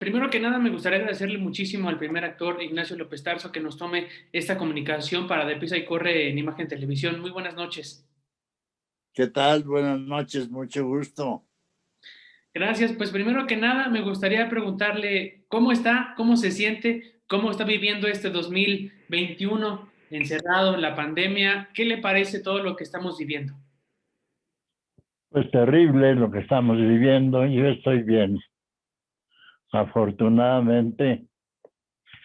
Primero que nada, me gustaría agradecerle muchísimo al primer actor, Ignacio López Tarso, que nos tome esta comunicación para Deprisa y Corre en Imagen Televisión. Muy buenas noches. ¿Qué tal? Buenas noches, mucho gusto. Gracias. Pues primero que nada, me gustaría preguntarle cómo está, cómo se siente, cómo está viviendo este 2021 encerrado, la pandemia. ¿Qué le parece todo lo que estamos viviendo? Pues terrible lo que estamos viviendo. Yo estoy bien. Afortunadamente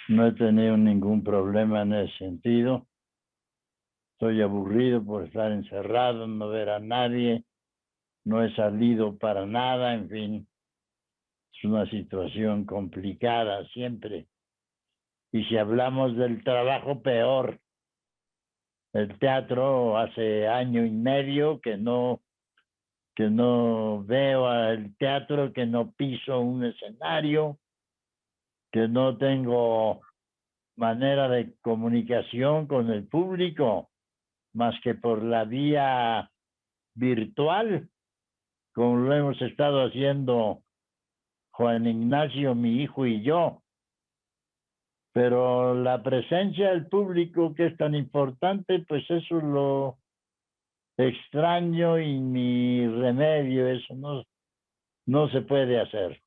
no he tenido ningún problema en ese sentido. Estoy aburrido por estar encerrado, no ver a nadie, no he salido para nada, en fin. Es una situación complicada siempre. Y si hablamos del trabajo, peor. El teatro hace año y medio que no veo al teatro, que no piso un escenario, que no tengo manera de comunicación con el público más que por la vía virtual, como lo hemos estado haciendo Juan Ignacio, mi hijo y yo. Pero la presencia del público, que es tan importante, pues eso lo extraño y mi remedio, eso no se puede hacer.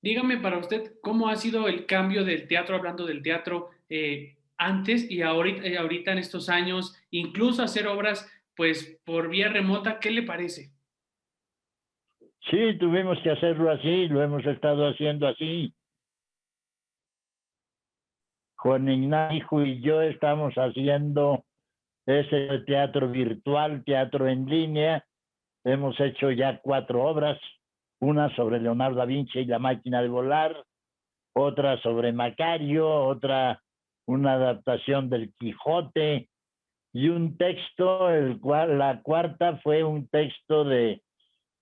Dígame para usted cómo ha sido el cambio del teatro, hablando del teatro antes y ahorita en estos años, incluso hacer obras pues por vía remota, ¿qué le parece? Sí, tuvimos que hacerlo así, lo hemos estado haciendo así. Juan Ignacio y yo estamos haciendo ese teatro virtual, teatro en línea. Hemos hecho ya 4 obras, una sobre Leonardo da Vinci y la máquina de volar, otra sobre Macario, otra una adaptación del Quijote y un texto, el cual la cuarta fue un texto de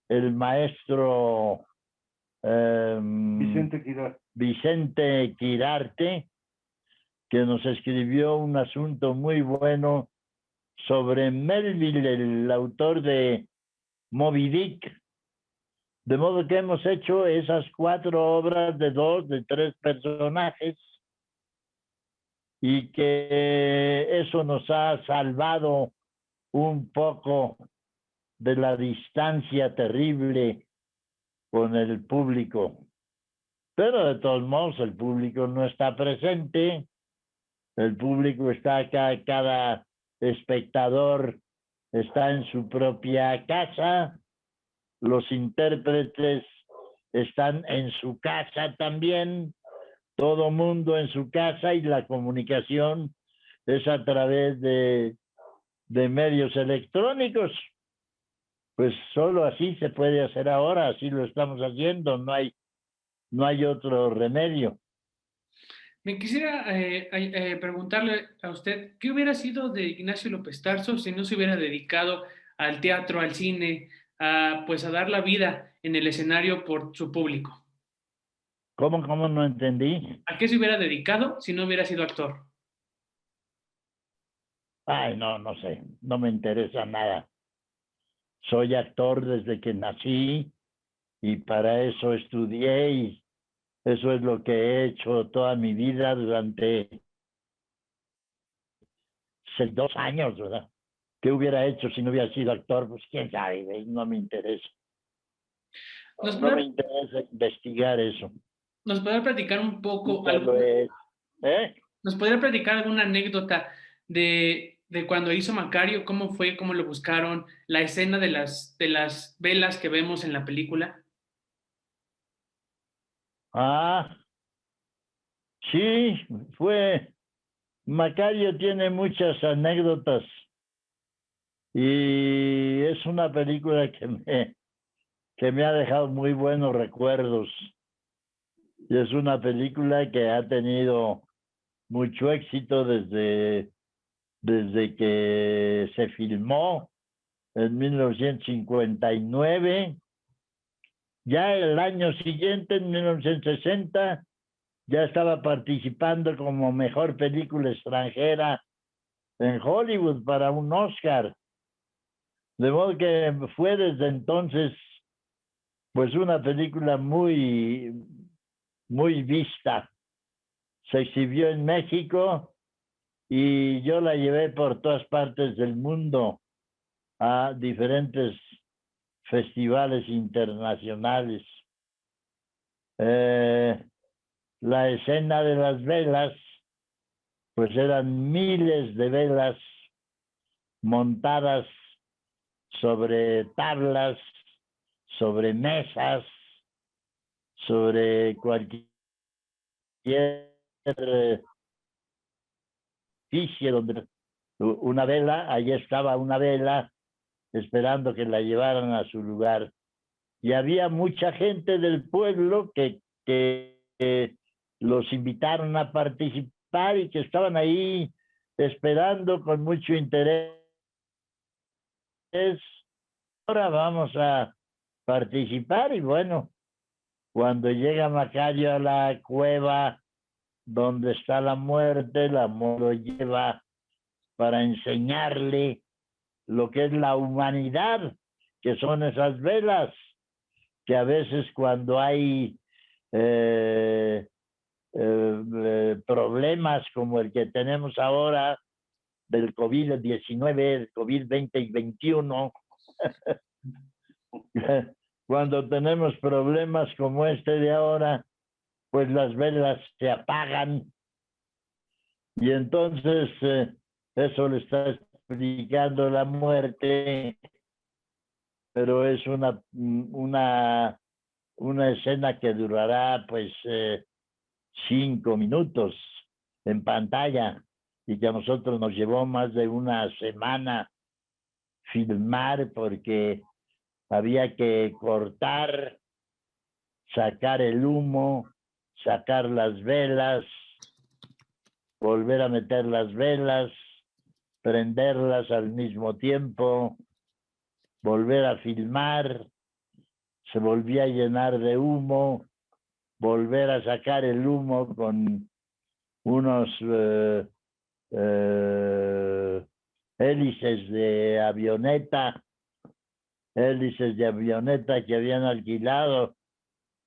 el maestro Vicente Quirarte, que nos escribió un asunto muy bueno sobre Melville, el autor de Moby Dick. De modo que hemos hecho esas 4 obras de 2, de 3 personajes, y que eso nos ha salvado un poco de la distancia terrible con el público. Pero de todos modos el público no está presente, el público está acá, cada espectador está en su propia casa, los intérpretes están en su casa también, todo mundo en su casa, y la comunicación es a través de medios electrónicos. Pues solo así se puede hacer ahora, así lo estamos haciendo, no hay otro remedio. Me quisiera preguntarle a usted, ¿qué hubiera sido de Ignacio López Tarso si no se hubiera dedicado al teatro, al cine, pues a dar la vida en el escenario por su público? ¿Cómo no entendí? ¿A qué se hubiera dedicado si no hubiera sido actor? Ay, no sé, no me interesa nada. Soy actor desde que nací y para eso estudié, y eso es lo que he hecho toda mi vida durante 2 años, ¿verdad? ¿Qué hubiera hecho si no hubiera sido actor? Pues quién sabe, no me interesa. ¿Nos No me podrá, interesa investigar eso. nos podrá platicar un poco, Nunca lo he hecho. ¿Eh? nos podría platicar alguna anécdota de cuando hizo Macario? ¿Cómo fue? ¿Cómo lo buscaron? ¿La escena de las velas que vemos en la película? Ah, sí, fue. Macario tiene muchas anécdotas y es una película que me ha dejado muy buenos recuerdos. Y es una película que ha tenido mucho éxito desde que se filmó en 1959. Ya el año siguiente, en 1960, ya estaba participando como mejor película extranjera en Hollywood para un Oscar. De modo que fue desde entonces pues una película muy, muy vista. Se exhibió en México y yo la llevé por todas partes del mundo a diferentes festivales internacionales. La escena de las velas, pues eran miles de velas montadas sobre tablas, sobre mesas, sobre cualquier edificio donde una vela, allí estaba una vela esperando que la llevaran a su lugar. Y había mucha gente del pueblo que los invitaron a participar y que estaban ahí esperando con mucho interés. Ahora vamos a participar y bueno, cuando llega Macario a la cueva donde está la muerte lo lleva para enseñarle lo que es la humanidad, que son esas velas, que a veces cuando hay problemas como el que tenemos ahora del COVID-19, el COVID-20 y 21, cuando tenemos problemas como este de ahora, pues las velas se apagan y entonces eso le está explicando la muerte, pero es una escena que durará pues 5 minutos en pantalla y que a nosotros nos llevó más de una semana filmar porque había que cortar, sacar el humo, sacar las velas, volver a meter las velas, prenderlas al mismo tiempo, volver a filmar, se volvía a llenar de humo, volver a sacar el humo con unos hélices de avioneta que habían alquilado,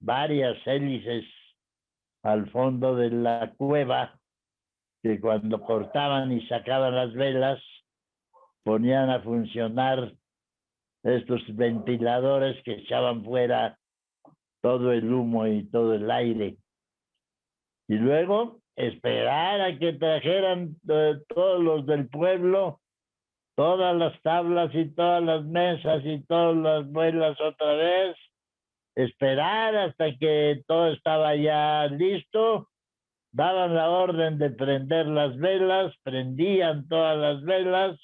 varias hélices al fondo de la cueva, que cuando cortaban y sacaban las velas, ponían a funcionar estos ventiladores que echaban fuera todo el humo y todo el aire. Y luego esperar a que trajeran todos los del pueblo, todas las tablas y todas las mesas y todas las velas otra vez, esperar hasta que todo estaba ya listo, daban la orden de prender las velas, prendían todas las velas,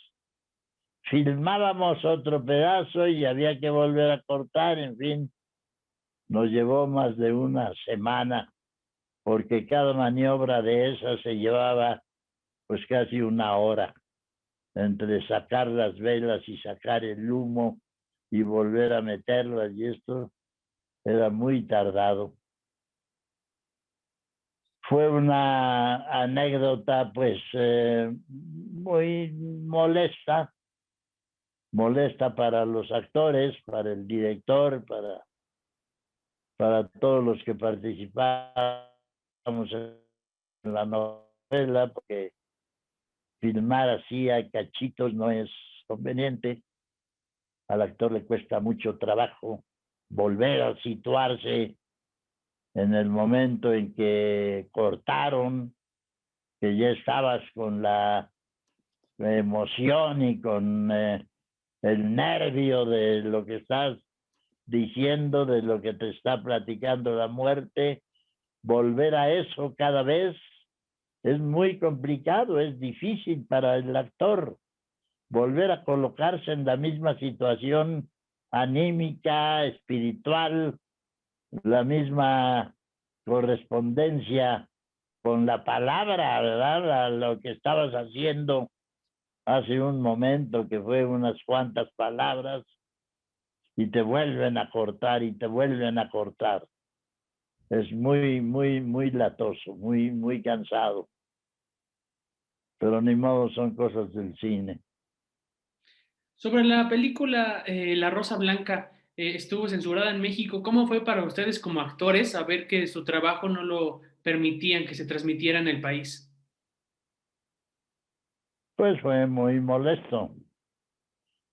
filmábamos otro pedazo y había que volver a cortar, en fin, nos llevó más de una semana porque cada maniobra de esas se llevaba pues casi una hora entre sacar las velas y sacar el humo y volver a meterlas y esto era muy tardado. Fue una anécdota pues muy molesta para los actores, para el director, para todos los que participamos en la novela, porque filmar así a cachitos no es conveniente. Al actor le cuesta mucho trabajo volver a situarse en el momento en que cortaron, que ya estabas con la emoción y con el nervio de lo que estás diciendo, de lo que te está platicando la muerte, volver a eso cada vez es muy complicado, es difícil para el actor volver a colocarse en la misma situación anímica, espiritual, la misma correspondencia con la palabra, ¿verdad? A lo que estabas haciendo hace un momento, que fue unas cuantas palabras, y te vuelven a cortar y te vuelven a cortar. Es muy latoso, muy cansado. Pero ni modo, son cosas del cine. Sobre la película La Rosa Blanca, estuvo censurada en México. ¿Cómo fue para ustedes como actores saber que su trabajo no lo permitían que se transmitiera en el país? Pues fue muy molesto.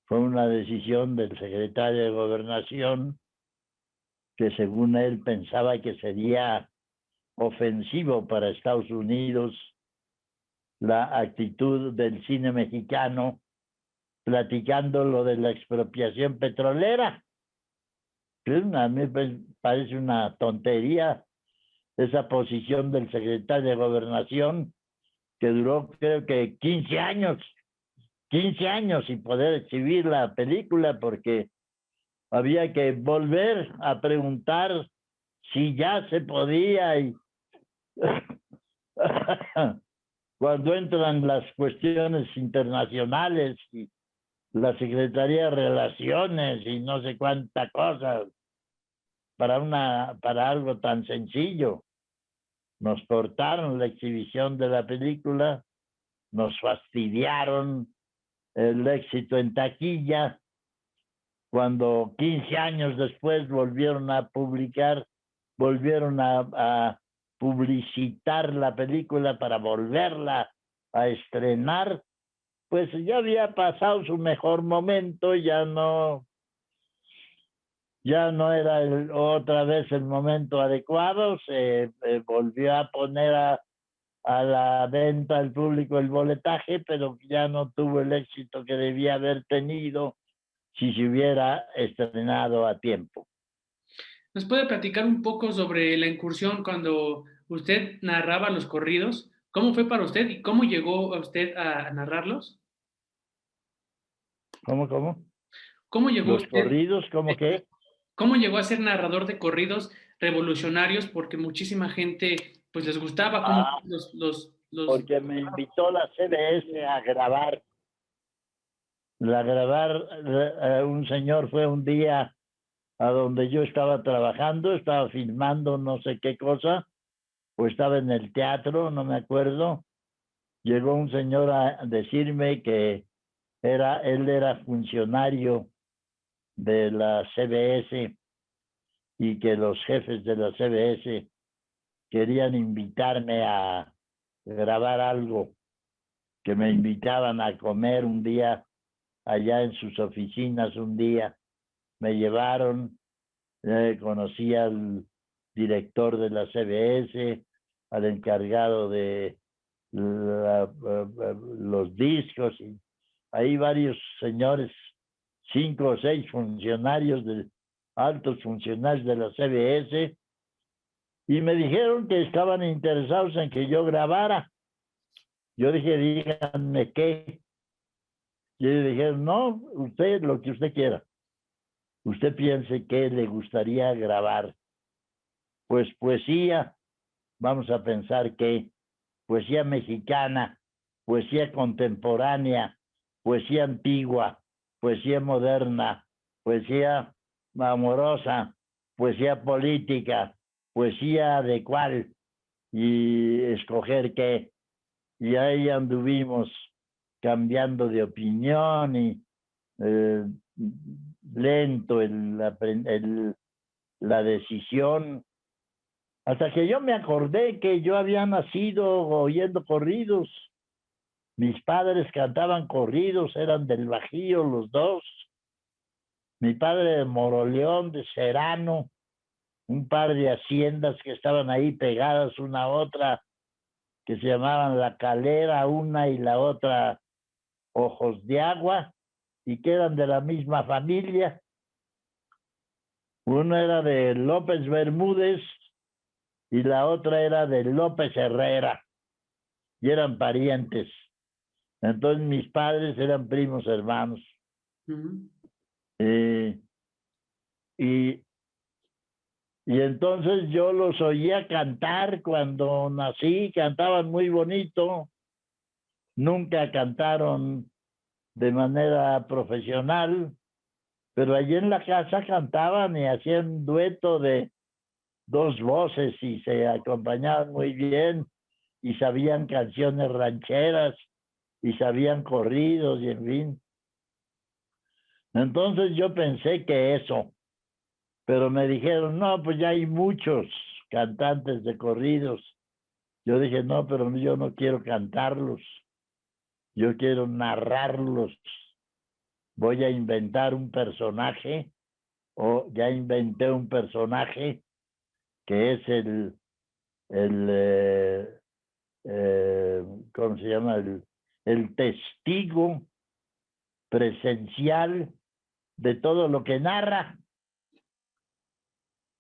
Fue una decisión del secretario de Gobernación que según él pensaba que sería ofensivo para Estados Unidos la actitud del cine mexicano platicando lo de la expropiación petrolera. A mí me parece una tontería esa posición del secretario de Gobernación que duró creo que 15 años sin poder exhibir la película porque había que volver a preguntar si ya se podía y cuando entran las cuestiones internacionales y la Secretaría de Relaciones y no sé cuánta cosa para algo tan sencillo. Nos cortaron la exhibición de la película, nos fastidiaron el éxito en taquilla. Cuando 15 años después volvieron a publicar, volvieron a publicitar la película para volverla a estrenar, pues ya había pasado su mejor momento, ya no era otra vez el momento adecuado, se volvió a poner a la venta al público el boletaje, pero ya no tuvo el éxito que debía haber tenido si se hubiera estrenado a tiempo. ¿Nos puede platicar un poco sobre la incursión cuando usted narraba los corridos? ¿Cómo fue para usted y cómo llegó a usted a narrarlos? ¿Cómo? ¿Cómo llegó Los usted, corridos, ¿cómo qué? cómo llegó a ser narrador de corridos revolucionarios? Porque muchísima gente pues les gustaba cómo Ah, los... porque me invitó la CBS a grabar. Un señor fue un día a donde yo estaba trabajando, estaba filmando no sé qué cosa, o estaba en el teatro, no me acuerdo. Llegó un señor a decirme que él era funcionario de la CBS y que los jefes de la CBS querían invitarme a grabar algo, que me invitaban a comer un día allá en sus oficinas un día. Me llevaron, conocí al director de la CBS, al encargado de los discos, y hay varios señores, 5 o 6 funcionarios altos funcionarios de la CBS, y me dijeron que estaban interesados en que yo grabara. Yo dije, díganme qué. Y ellos dijeron, no, usted lo que usted quiera. Usted piense que le gustaría grabar. Pues poesía, vamos a pensar que poesía mexicana, poesía contemporánea, poesía antigua, poesía moderna, poesía amorosa, poesía política, poesía de cuál, y escoger qué. Y ahí anduvimos cambiando de opinión y eh, lento la decisión, hasta que yo me acordé que yo había nacido oyendo corridos. Mis padres cantaban corridos, eran del Bajío los dos. Mi padre de Moroleón, de Serrano, un par de haciendas que estaban ahí pegadas una a otra, que se llamaban La Calera, una y la otra Ojos de Agua, y que eran de la misma familia. Una era de López Bermúdez y la otra era de López Herrera, y eran parientes. Entonces mis padres eran primos hermanos. Ujú. Eh, y, y entonces yo los oía cantar cuando nací, cantaban muy bonito, nunca cantaron de manera profesional, pero allí en la casa cantaban y hacían un dueto de 2 voces y se acompañaban muy bien y sabían canciones rancheras y sabían corridos y en fin. Entonces yo pensé que eso, pero me dijeron, no, pues ya hay muchos cantantes de corridos. Yo dije, no, pero yo no quiero cantarlos, yo quiero narrarlos. Voy a inventar un personaje, o ya inventé un personaje que es el ¿cómo se llama? El testigo presencial de todo lo que narra.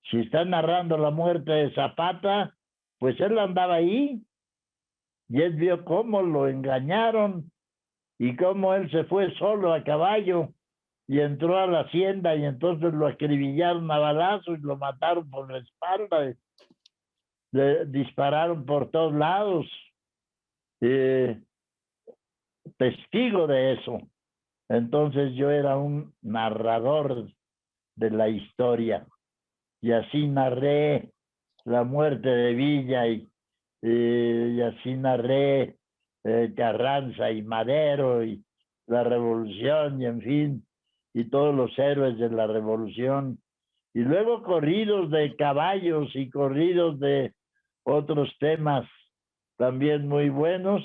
Si está narrando la muerte de Zapata, pues él andaba ahí y él vio cómo lo engañaron y cómo él se fue solo a caballo y entró a la hacienda y entonces lo acribillaron a balazos y lo mataron por la espalda, le dispararon por todos lados. Testigo de eso. Entonces yo era un narrador de la historia y así narré la muerte de Villa y así narré Carranza y Madero y la revolución y en fin, y todos los héroes de la revolución. Y luego corridos de caballos y corridos de otros temas también muy buenos.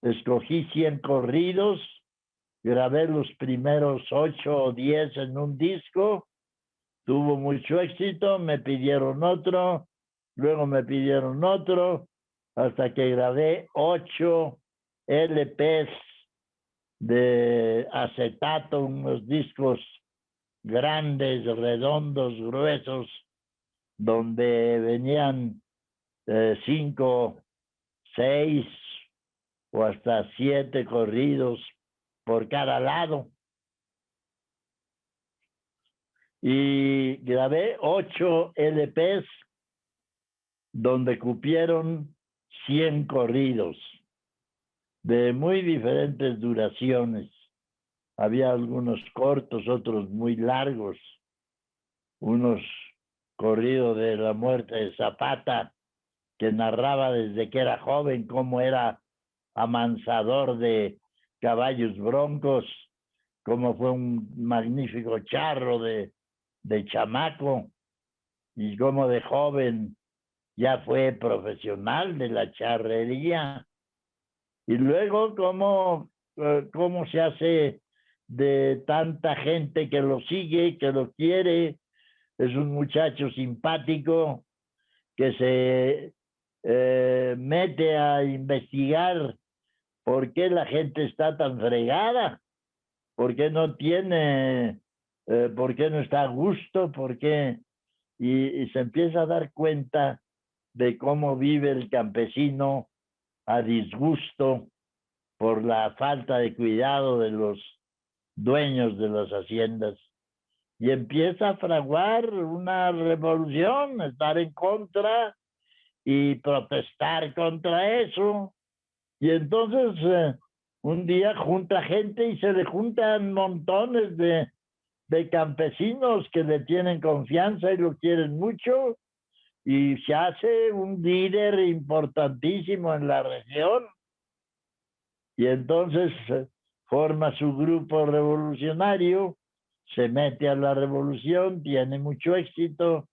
Escogí 100 corridos, grabé los primeros 8 o 10 en un disco, tuvo mucho éxito, me pidieron otro, luego me pidieron otro, hasta que grabé 8 LPs de acetato, unos discos grandes, redondos, gruesos, donde venían 5, 6 o hasta 7 corridos por cada lado. Y grabé 8 LPs donde cupieron 100 corridos de muy diferentes duraciones. Había algunos cortos, otros muy largos, unos corridos de la muerte de Zapata, que narraba desde que era joven cómo era amansador de caballos broncos, cómo fue un magnífico charro de chamaco y cómo de joven ya fue profesional de la charrería. Y luego cómo se hace de tanta gente que lo sigue, que lo quiere. Es un muchacho simpático que se mete a investigar por qué la gente está tan fregada, por qué no tiene, por qué no está a gusto, por qué, y se empieza a dar cuenta de cómo vive el campesino a disgusto por la falta de cuidado de los dueños de las haciendas. Y empieza a fraguar una revolución, estar en contra y protestar contra eso. Y entonces un día junta gente y se le juntan montones de campesinos que le tienen confianza y lo quieren mucho y se hace un líder importantísimo en la región. Y entonces forma su grupo revolucionario, se mete a la revolución, tiene mucho éxito,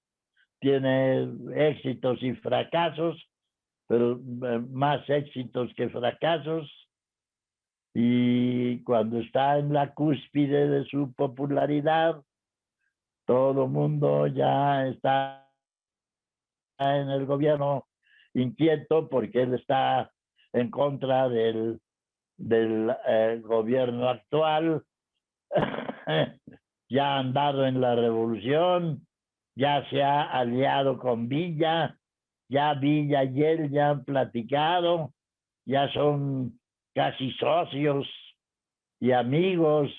tiene éxitos y fracasos, pero más éxitos que fracasos. Y cuando está en la cúspide de su popularidad, todo el mundo ya está en el gobierno inquieto porque él está en contra del gobierno actual. Ya ha andado en la revolución, ya se ha aliado con Villa, ya Villa y él ya han platicado, ya son casi socios y amigos,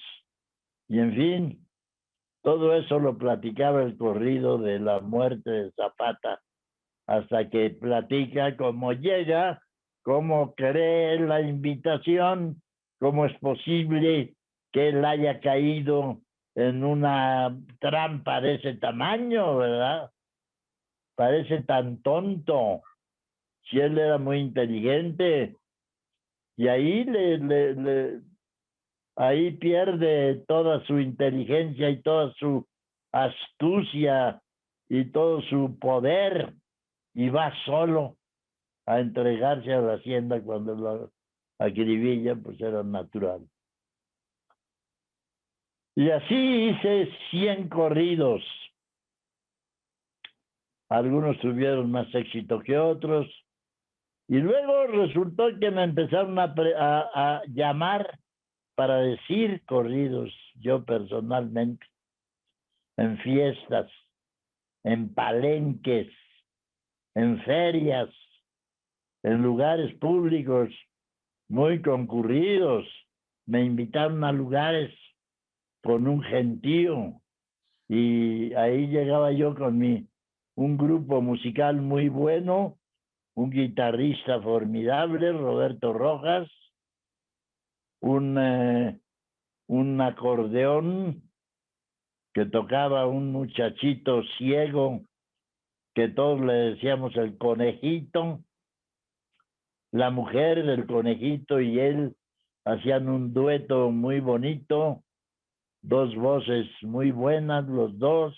y en fin, todo eso lo platicaba el corrido de la muerte de Zapata, hasta que platica cómo llega, cómo cree la invitación, cómo es posible que él haya caído en una trampa de ese tamaño, ¿verdad? Parece tan tonto. Si él era muy inteligente, y ahí ahí pierde toda su inteligencia y toda su astucia y todo su poder, y va solo a entregarse a la hacienda cuando la acribillan, pues era natural. Y así hice 100 corridos. Algunos tuvieron más éxito que otros. Y luego resultó que me empezaron a llamar para decir corridos, yo personalmente, en fiestas, en palenques, en ferias, en lugares públicos muy concurridos. Me invitaron a lugares con un gentío y ahí llegaba yo con un grupo musical muy bueno, un guitarrista formidable, Roberto Rojas, un acordeón que tocaba un muchachito ciego que todos le decíamos el conejito. La mujer del conejito y él hacían un dueto muy bonito, dos voces muy buenas los dos.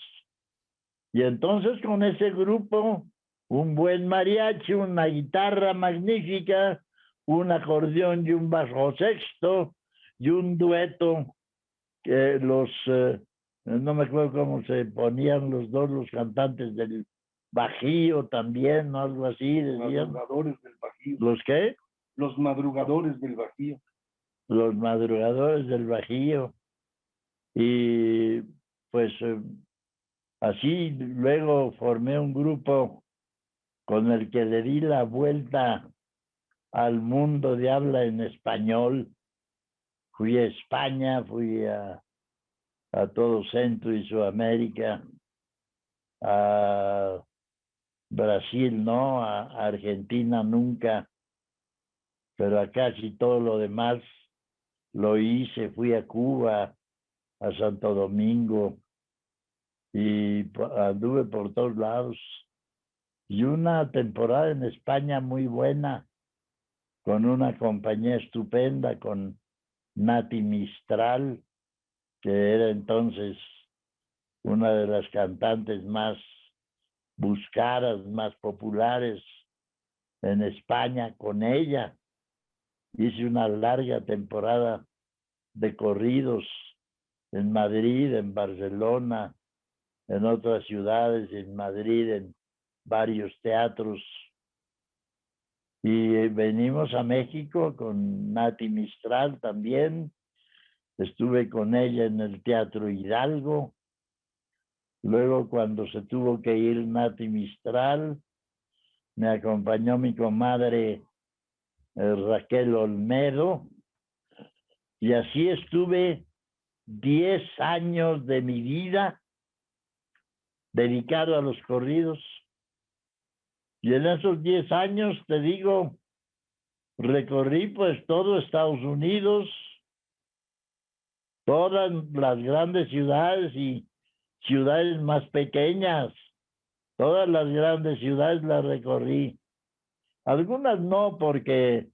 Y entonces con ese grupo, un buen mariachi, una guitarra magnífica, un acordeón y un bajo sexto y un dueto que no me acuerdo cómo se ponían los dos, los cantantes del Bajío también, ¿no? Algo así decían. Los madrugadores del Bajío. ¿Los qué? Los madrugadores del Bajío. Los madrugadores del Bajío. Y pues así luego formé un grupo con el que le di la vuelta al mundo de habla en español. Fui a España, fui a todo Centro y Sudamérica, a Brasil no, a Argentina nunca, pero a casi todo lo demás lo hice. Fui a Cuba, a Santo Domingo, y anduve por todos lados. Y una temporada en España muy buena, con una compañía estupenda, con Nati Mistral, que era entonces una de las cantantes más buscadas, más populares en España. Con ella hice una larga temporada de corridos en Madrid, en Barcelona, en otras ciudades, en Madrid, en varios teatros. Y venimos a México con Nati Mistral también. Estuve con ella en el Teatro Hidalgo. Luego, cuando se tuvo que ir Nati Mistral, me acompañó mi comadre Raquel Olmedo. Y así estuve 10 años de mi vida dedicado a los corridos. Y en esos 10 años, te digo, recorrí pues todo Estados Unidos, todas las grandes ciudades y ciudades más pequeñas. Todas las grandes ciudades las recorrí. Algunas no, porque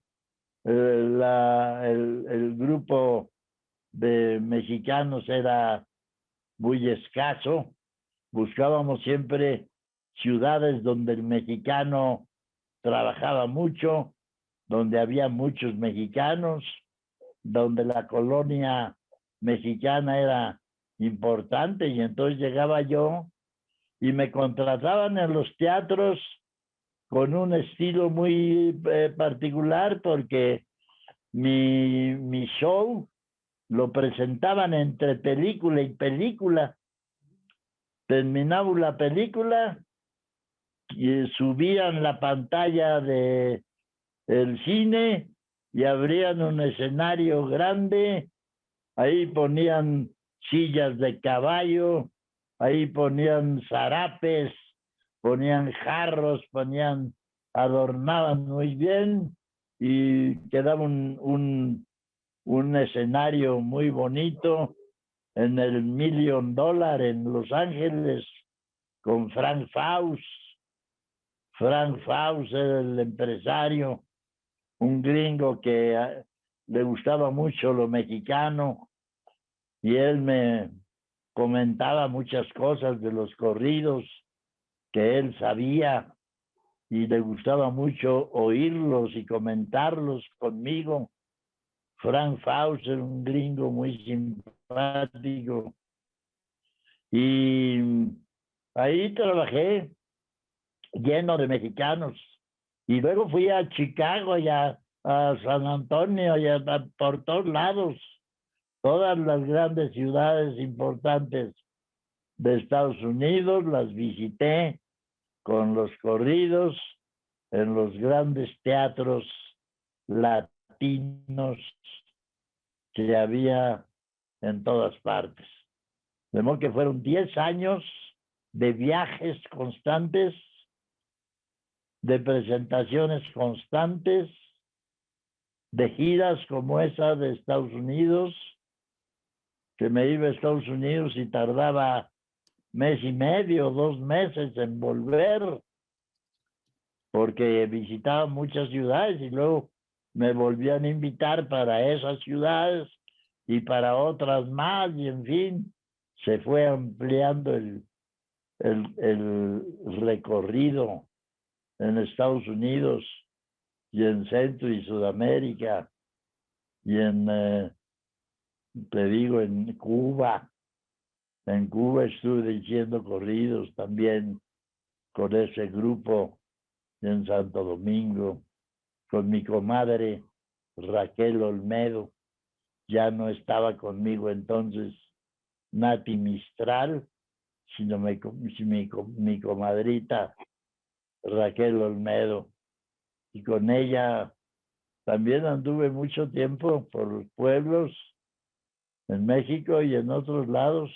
el grupo de mexicanos era muy escaso. Buscábamos siempre ciudades donde el mexicano trabajaba mucho, donde había muchos mexicanos, donde la colonia mexicana era importante, y entonces llegaba yo y me contrataban en los teatros con un estilo muy particular, porque mi show lo presentaban entre película y película. Terminaba la película y subían la pantalla de el cine y abrían un escenario grande. Ahí ponían sillas de caballo, ahí ponían zarapes, ponían jarros, adornaban muy bien, y quedaba un escenario muy bonito en el Million Dollar en Los Ángeles, con Frank Faust. Frank Faust era el empresario, un gringo que le gustaba mucho lo mexicano, y él me comentaba muchas cosas de los corridos que él sabía y le gustaba mucho oírlos y comentarlos conmigo. Frank Fauser, un gringo muy simpático. Y ahí trabajé lleno de mexicanos. Y luego fui a Chicago y a San Antonio y por todos lados, todas las grandes ciudades importantes de Estados Unidos las visité con los corridos en los grandes teatros latinos que había en todas partes. De modo que fueron 10 años de viajes constantes, de presentaciones constantes, de giras como esa de Estados Unidos, que me iba a Estados Unidos y tardaba mes y medio, 2 meses en volver, porque visitaba muchas ciudades y luego me volvían a invitar para esas ciudades y para otras más, y en fin, se fue ampliando el recorrido en Estados Unidos y en Centro y Sudamérica y te digo, en Cuba. En Cuba estuve diciendo corridos también con ese grupo en Santo Domingo, con mi comadre Raquel Olmedo. Ya no estaba conmigo entonces Nati Mistral, sino mi comadrita Raquel Olmedo. Y con ella también anduve mucho tiempo por los pueblos en México y en otros lados.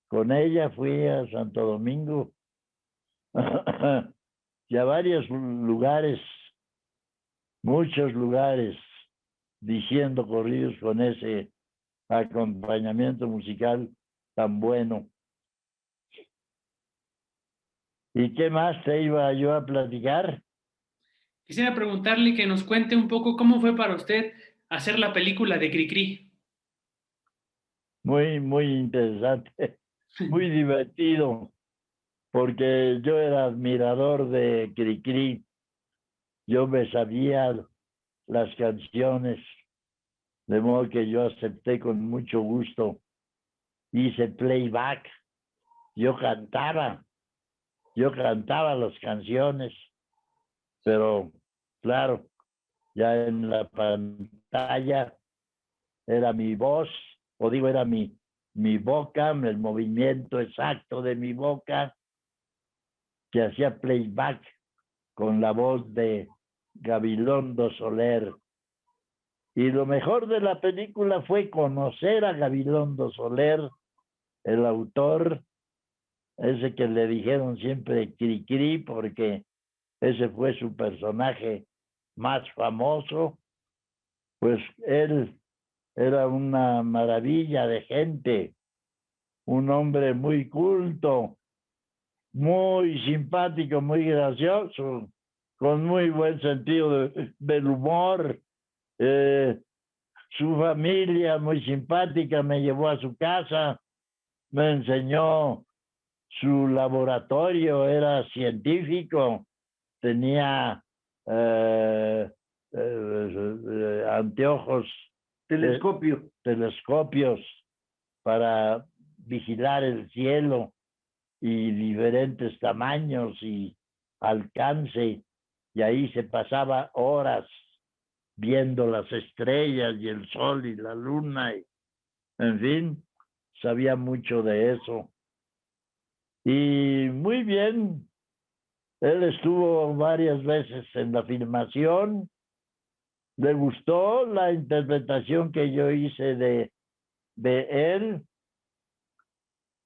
Con ella fui a Santo Domingo y a varios lugares, muchos lugares, diciendo corridos con ese acompañamiento musical tan bueno. ¿Y qué más te iba yo a platicar? Quisiera preguntarle que nos cuente un poco cómo fue para usted hacer la película de Cricri. Muy, muy interesante, muy divertido, porque yo era admirador de Cricri. Yo me sabía las canciones, de modo que yo acepté con mucho gusto. Hice playback, yo cantaba las canciones, pero claro, ya en la pantalla era mi voz, o digo, era mi boca, el movimiento exacto de mi boca, que hacía playback con la voz de Gabilondo Soler. Y lo mejor de la película fue conocer a Gabilondo Soler, el autor, ese que le dijeron siempre Cricri, porque ese fue su personaje más famoso. Pues él era una maravilla de gente, un hombre muy culto, muy simpático, muy gracioso, con muy buen sentido del humor. Su familia muy simpática me llevó a su casa, me enseñó su laboratorio, era científico, tenía anteojos, telescopios para vigilar el cielo y diferentes tamaños y alcance, y ahí se pasaba horas viendo las estrellas y el sol y la luna, y, en fin, sabía mucho de eso. Y muy bien, él estuvo varias veces en la filmación, le gustó la interpretación que yo hice de él,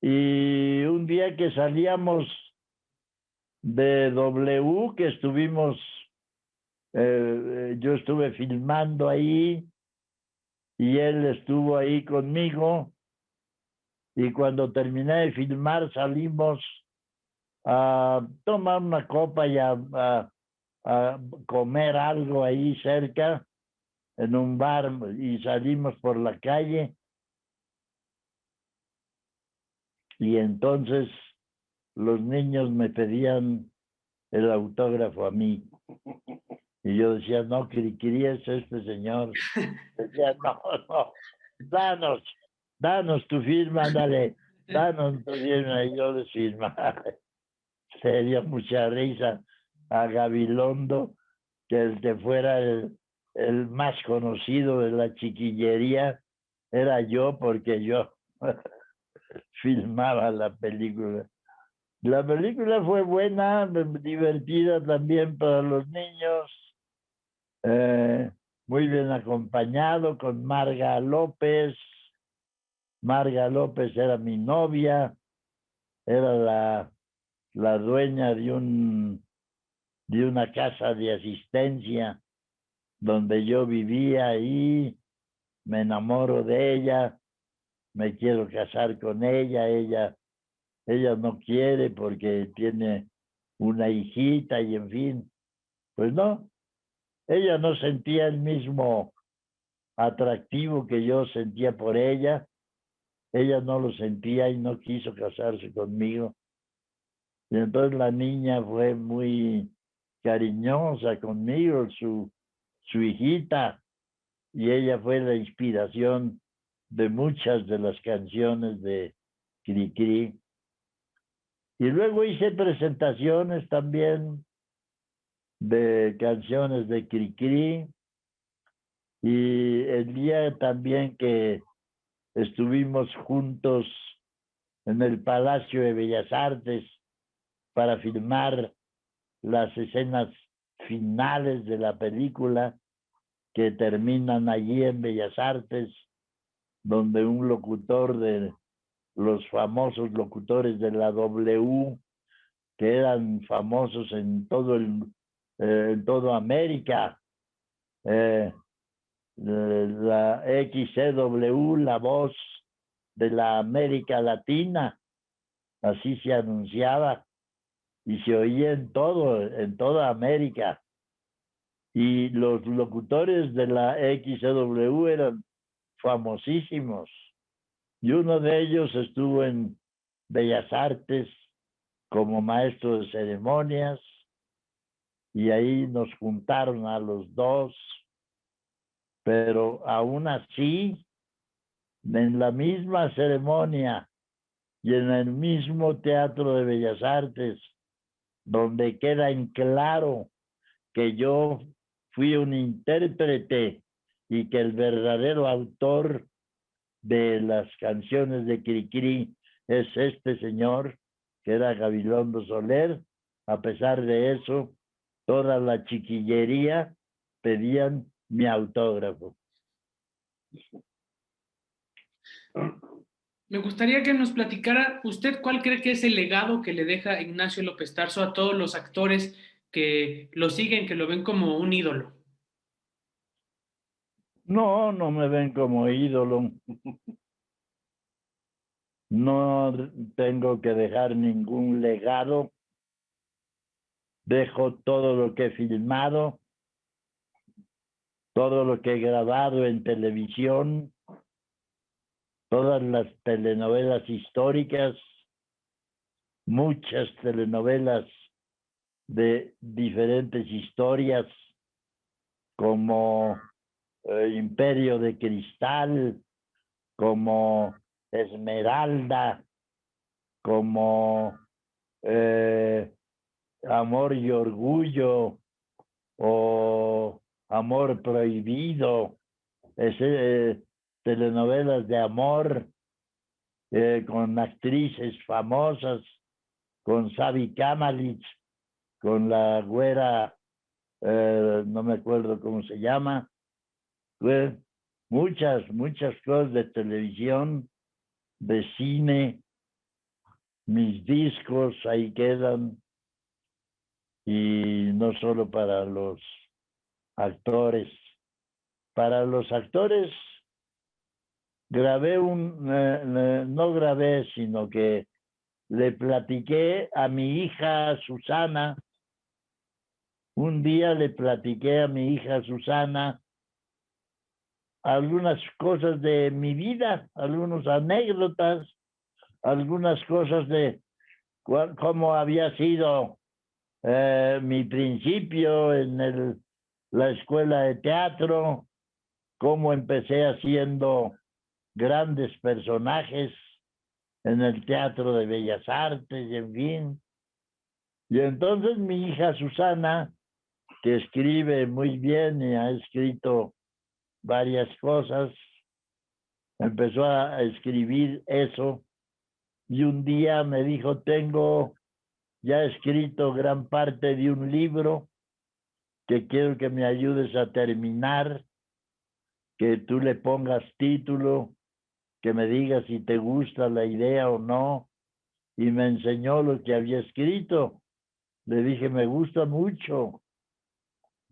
y un día que salíamos de W, que estuvimos, yo estuve filmando ahí y él estuvo ahí conmigo, y cuando terminé de filmar salimos a tomar una copa y a comer algo ahí cerca en un bar, y salimos por la calle y entonces los niños me pedían el autógrafo a mí. Y yo decía, no, Cricri es este señor. Decía, no, no, danos tu firma, ándale, danos tu firma, y yo les firmaba. Se dio mucha risa a Gabilondo, que el que fuera el más conocido de la chiquillería era yo, porque yo filmaba la película. La película fue buena, divertida también para los niños, muy bien acompañado con Marga López. Marga López era mi novia, era la dueña de una casa de asistencia donde yo vivía y me enamoro de ella, me quiero casar con ella no quiere porque tiene una hijita y en fin, pues no, ella no sentía el mismo atractivo que yo sentía por ella no lo sentía y no quiso casarse conmigo. Y entonces la niña fue muy cariñosa conmigo, su hijita, y ella fue la inspiración de muchas de las canciones de Cricri. Y luego hice presentaciones también de canciones de Cricri. Y el día también que estuvimos juntos en el Palacio de Bellas Artes para filmar las escenas finales de la película que terminan allí en Bellas Artes, donde un locutor de los famosos locutores de la W, que eran famosos en en toda América, la XCW, la voz de la América Latina, así se anunciaba y se oía en toda América. Y los locutores de la XCW eran famosísimos. Y uno de ellos estuvo en Bellas Artes como maestro de ceremonias y ahí nos juntaron a los dos, pero aún así, en la misma ceremonia y en el mismo Teatro de Bellas Artes, donde queda en claro que yo fui un intérprete y que el verdadero autor de las canciones de Cricri es este señor, que era Gabilondo Soler. A pesar de eso, toda la chiquillería pedían mi autógrafo. Me gustaría que nos platicara usted cuál cree que es el legado que le deja Ignacio López Tarso a todos los actores que lo siguen, que lo ven como un ídolo. No, no me ven como ídolo. No tengo que dejar ningún legado. Dejo todo lo que he filmado, todo lo que he grabado en televisión, todas las telenovelas históricas, muchas telenovelas de diferentes historias, como Imperio de Cristal, como Esmeralda, como Amor y Orgullo o Amor Prohibido, telenovelas de amor con actrices famosas, con Sabi Kamalich, con la güera, no me acuerdo cómo se llama, muchas cosas de televisión, de cine, mis discos ahí quedan, y no solo para los actores. Para los actores grabé no grabé, sino que le platiqué a mi hija Susana. Un día le platiqué a mi hija Susana algunas cosas de mi vida, algunas anécdotas, algunas cosas de cómo había sido mi principio en la escuela de teatro, cómo empecé haciendo grandes personajes en el Teatro de Bellas Artes, y en fin. Y entonces mi hija Susana, que escribe muy bien y ha escrito varias cosas, empezó a escribir eso y un día me dijo, tengo ya escrito gran parte de un libro que quiero que me ayudes a terminar, que tú le pongas título, que me digas si te gusta la idea o no, y me enseñó lo que había escrito. Le dije, me gusta mucho,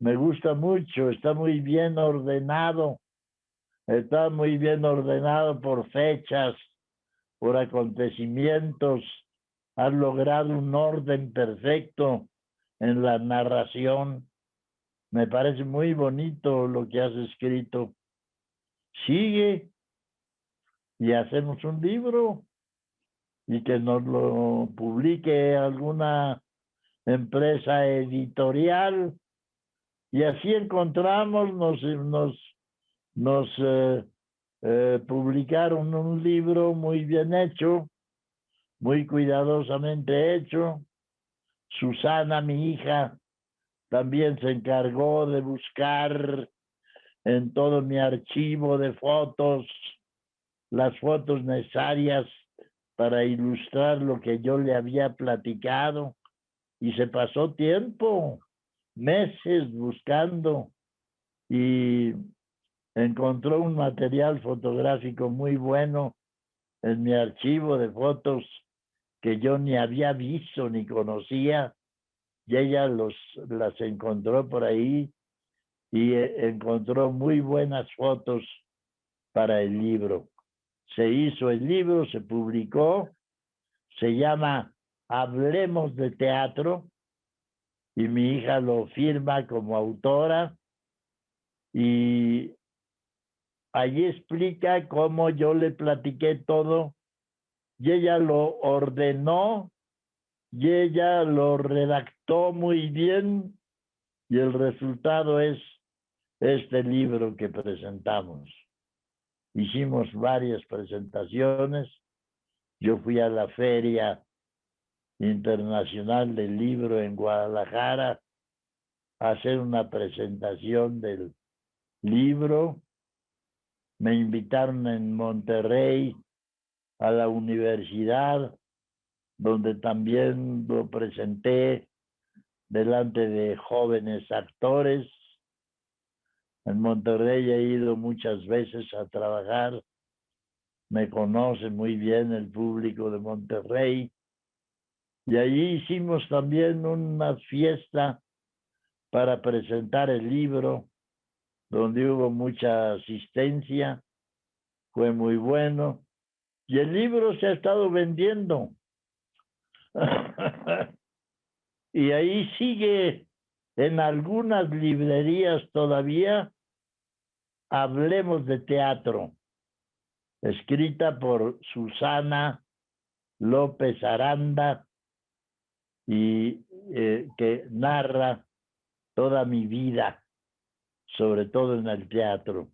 está muy bien ordenado, está muy bien ordenado por fechas, por acontecimientos, has logrado un orden perfecto en la narración. Me parece muy bonito lo que has escrito. Sigue y hacemos un libro y que nos lo publique alguna empresa editorial. Y así encontramos, nos publicaron un libro muy bien hecho, muy cuidadosamente hecho. Susana, mi hija, también se encargó de buscar en todo mi archivo de fotos las fotos necesarias para ilustrar lo que yo le había platicado. Y se pasó tiempo, meses buscando, y encontró un material fotográfico muy bueno en mi archivo de fotos que yo ni había visto ni conocía, y ella las encontró por ahí y encontró muy buenas fotos para el libro. Se hizo el libro, se publicó, se llama Hablemos de Teatro, y mi hija lo firma como autora, y allí explica cómo yo le platiqué todo y ella lo ordenó y ella lo redactó muy bien, y el resultado es este libro que presentamos. Hicimos varias presentaciones. Yo fui a la Feria Internacional del Libro en Guadalajara a hacer una presentación del libro. Me invitaron en Monterrey a la universidad, donde también lo presenté delante de jóvenes actores. En Monterrey he ido muchas veces a trabajar, me conoce muy bien el público de Monterrey, y allí hicimos también una fiesta para presentar el libro, donde hubo mucha asistencia, fue muy bueno, y el libro se ha estado vendiendo. Y ahí sigue en algunas librerías todavía, Hablemos de Teatro, escrita por Susana López Aranda, y que narra toda mi vida, sobre todo en el teatro.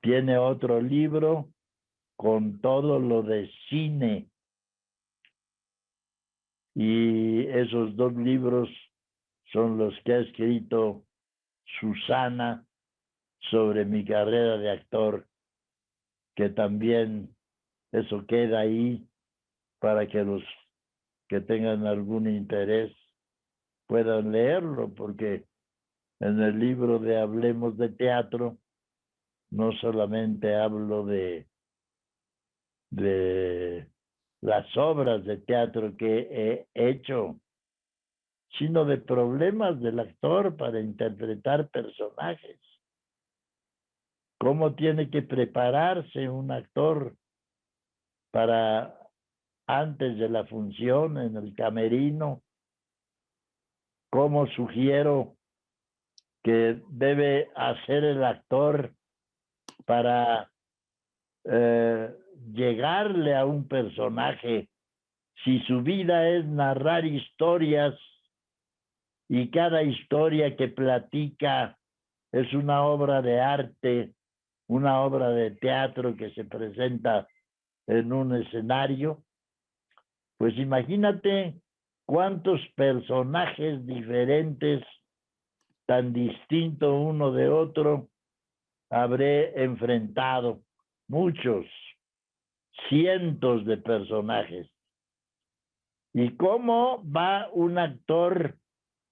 Tiene otro libro con todo lo de cine, y esos dos libros son los que ha escrito Susana sobre mi carrera de actor, que también eso queda ahí para que los que tengan algún interés puedan leerlo, porque en el libro de Hablemos de Teatro no solamente hablo de las obras de teatro que he hecho, sino de problemas del actor para interpretar personajes. ¿Cómo tiene que prepararse un actor para antes de la función en el camerino? ¿Cómo sugiero que debe hacer el actor para llegarle a un personaje, si su vida es narrar historias y cada historia que platica es una obra de arte, una obra de teatro que se presenta en un escenario, pues imagínate cuántos personajes diferentes, tan distintos uno de otro, habré enfrentado. Muchos, cientos de personajes. ¿Y cómo va un actor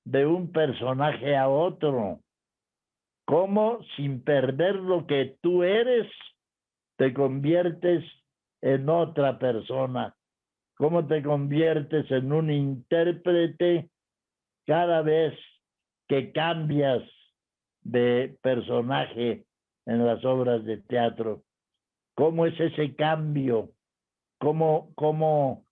de un personaje a otro? ¿Cómo, sin perder lo que tú eres, te conviertes en otra persona? ¿Cómo te conviertes en un intérprete cada vez que cambias de personaje en las obras de teatro? ¿Cómo es ese cambio? ¿Cómo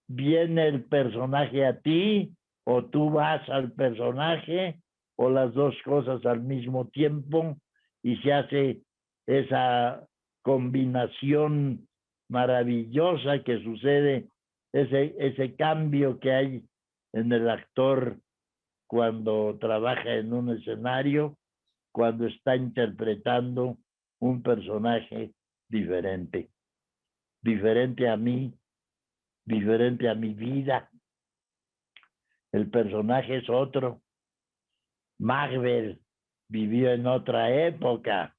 viene el personaje a ti o tú vas al personaje o las dos cosas al mismo tiempo y se hace esa combinación maravillosa que sucede, ese cambio que hay en el actor cuando trabaja en un escenario, cuando está interpretando un personaje diferente, diferente a mí, diferente a mi vida. El personaje es otro. Macbeth vivió en otra época,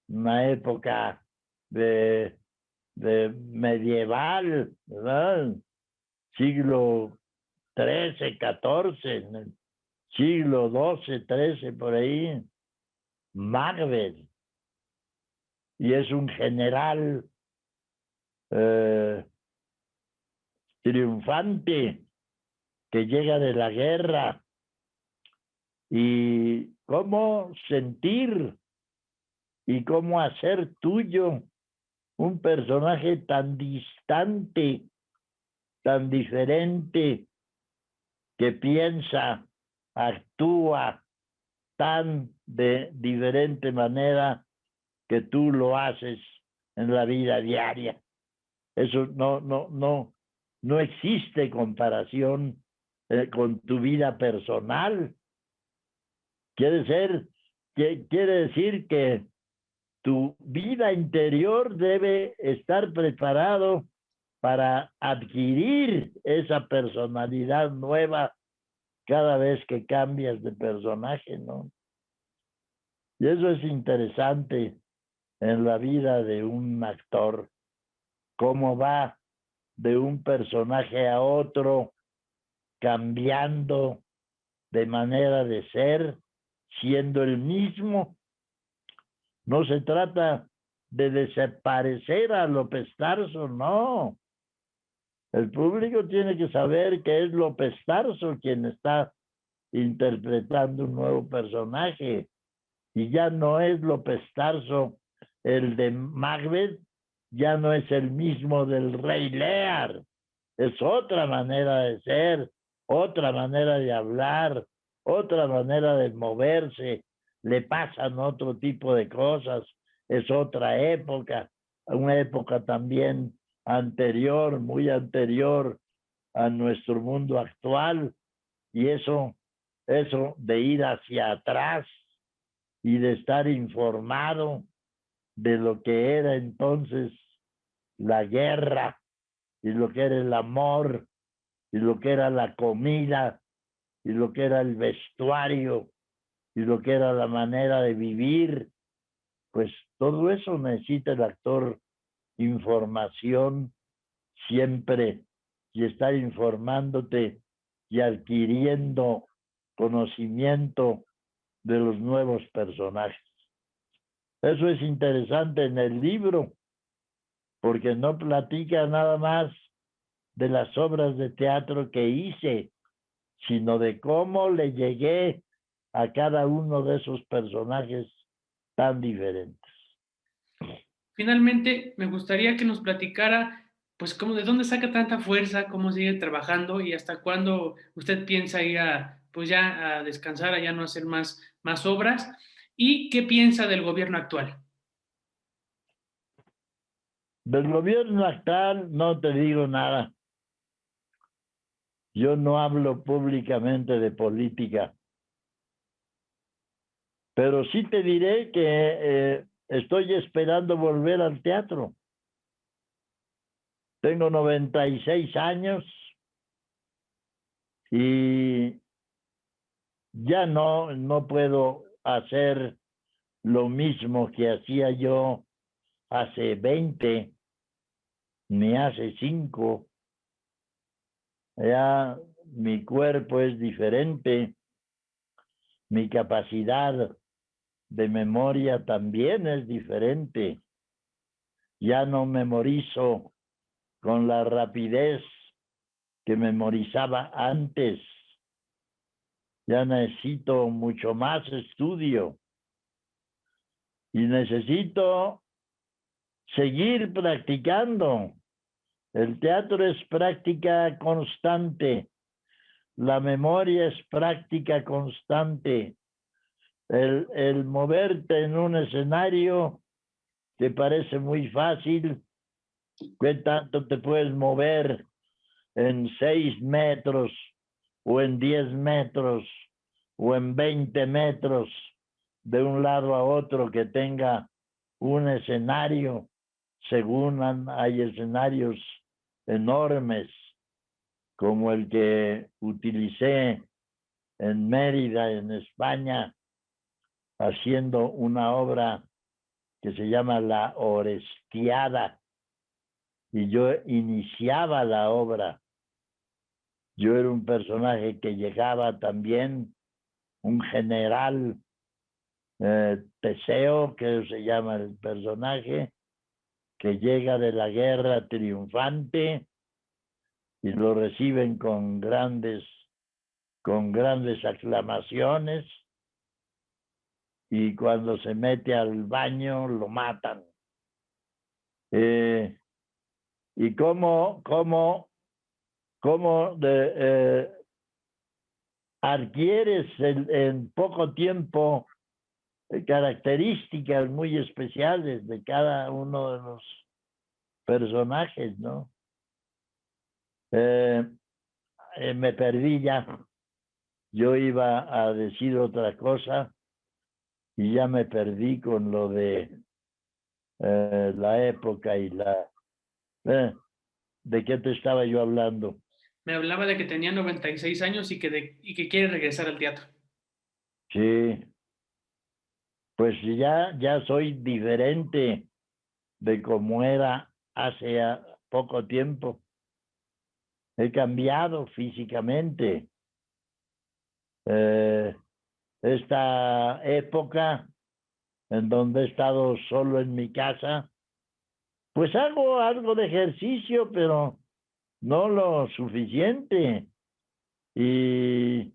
una época de medieval, ¿verdad? Siglo XIII, XIV, siglo XII, XIII, por ahí. Macbeth. Y es un general triunfante que llega de la guerra. Y cómo sentir y cómo hacer tuyo un personaje tan distante, tan diferente, que piensa, actúa tan de diferente manera que tú lo haces en la vida diaria. Eso no existe comparación con tu vida personal. Quiere decir que tu vida interior debe estar preparado para adquirir esa personalidad nueva cada vez que cambias de personaje, ¿no? Y eso es interesante en la vida de un actor, cómo va de un personaje a otro, cambiando de manera de ser, siendo el mismo. No se trata de desaparecer a López Tarso, no. El público tiene que saber que es López Tarso quien está interpretando un nuevo personaje. Y ya no es López Tarso el de Macbeth, ya no es el mismo del Rey Lear. Es otra manera de ser, otra manera de hablar, otra manera de moverse. Le pasan otro tipo de cosas. Es otra época, una época también anterior, muy anterior a nuestro mundo actual. Y eso de ir hacia atrás y de estar informado de lo que era entonces la guerra y lo que era el amor y lo que era la comida y lo que era el vestuario y lo que era la manera de vivir, pues todo eso necesita el actor información siempre y estar informándote y adquiriendo conocimiento de los nuevos personajes. Eso es interesante en el libro, porque no platica nada más de las obras de teatro que hice, sino de cómo le llegué a cada uno de esos personajes tan diferentes. Finalmente, me gustaría que nos platicara, pues, cómo, de dónde saca tanta fuerza, cómo sigue trabajando y hasta cuándo usted piensa ir a, pues ya a descansar, a ya no hacer más obras, y qué piensa del gobierno actual. Del gobierno actual no te digo nada. Yo no hablo públicamente de política, pero sí te diré que estoy esperando volver al teatro. Tengo 96 años y ya no puedo hacer lo mismo que hacía yo hace 20, ni hace 5. Ya mi cuerpo es diferente, mi capacidad de memoria también es diferente. Ya no memorizo con la rapidez que memorizaba antes. Ya necesito mucho más estudio y necesito seguir practicando. El teatro es práctica constante, la memoria es práctica constante. El moverte en un escenario te parece muy fácil. ¿Qué tanto te puedes mover en 6 metros o en 10 metros o en 20 metros de un lado a otro que tenga un escenario? Según hay escenarios enormes como el que utilicé en Mérida, en España, haciendo una obra que se llama La Orestiada, y yo iniciaba la obra. Yo era un personaje que llegaba también, un general, Teseo, que se llama el personaje, que llega de la guerra triunfante y lo reciben con grandes aclamaciones, y cuando se mete al baño lo matan. Y cómo adquieres en poco tiempo características muy especiales de cada uno de los personajes, ¿no? Me perdí ya. Yo iba a decir otra cosa y ya me perdí con lo de la época y ¿de qué te estaba yo hablando? Me hablaba de que tenía 96 años y que quiere regresar al teatro. Sí, pues ya soy diferente de como era hace poco tiempo. He cambiado físicamente. Esta época en donde he estado solo en mi casa, pues hago algo de ejercicio, pero no lo suficiente. Y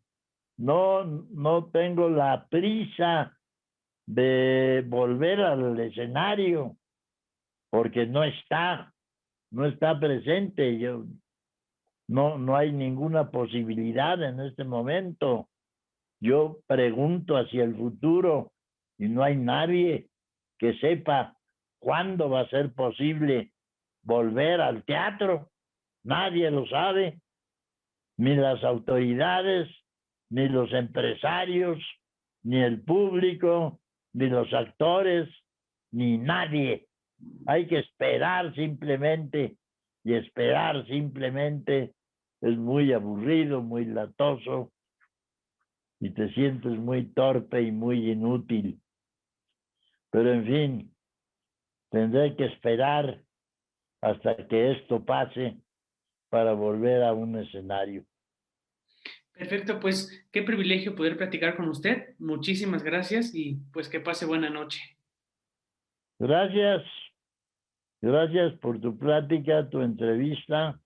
no tengo la prisa de volver al escenario, porque no está presente. No hay ninguna posibilidad en este momento. Yo pregunto hacia el futuro y no hay nadie que sepa cuándo va a ser posible volver al teatro. Nadie lo sabe, ni las autoridades, ni los empresarios, ni el público, ni los actores, ni nadie. Hay que esperar simplemente, y esperar simplemente es muy aburrido, muy latoso, y te sientes muy torpe y muy inútil. Pero en fin, tendré que esperar hasta que esto pase para volver a un escenario. Perfecto, pues qué privilegio poder platicar con usted. Muchísimas gracias y pues que pase buena noche. Gracias por tu plática, tu entrevista.